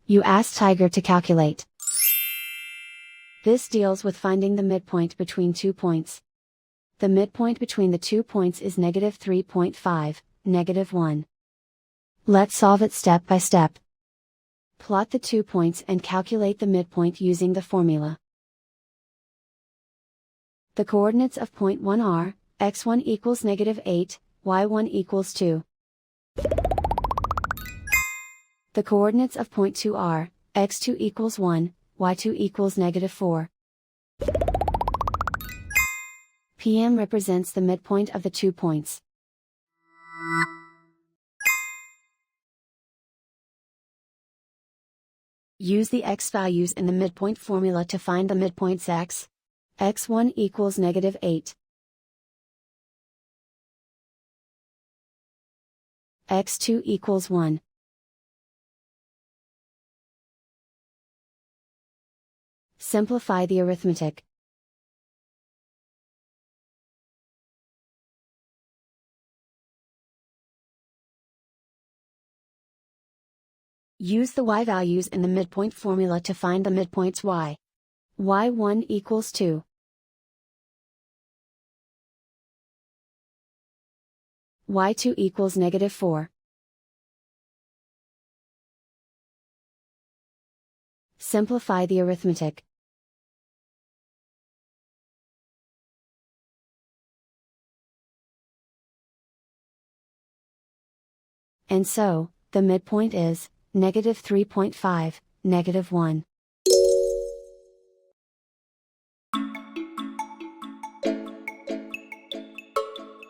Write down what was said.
You ask Tiger to calculate. This deals with finding the midpoint between 2 points. The midpoint between the 2 points is -3.5, -1. Let's solve it step by step. Plot the 2 points and calculate the midpoint using the formula. The coordinates of point 1 are, x1 equals -8, y1 equals 2. The coordinates of point 2 are, x2 equals 1, y2 equals -4. PM represents the midpoint of the 2 points. Use the x values in the midpoint formula to find the midpoints x. x1 equals -8. x2 equals 1. Simplify the arithmetic. Use the y values in the midpoint formula to find the midpoints y. y1 equals 2. y2 equals -4. Simplify the arithmetic. And so, the midpoint is, -3.5, -1.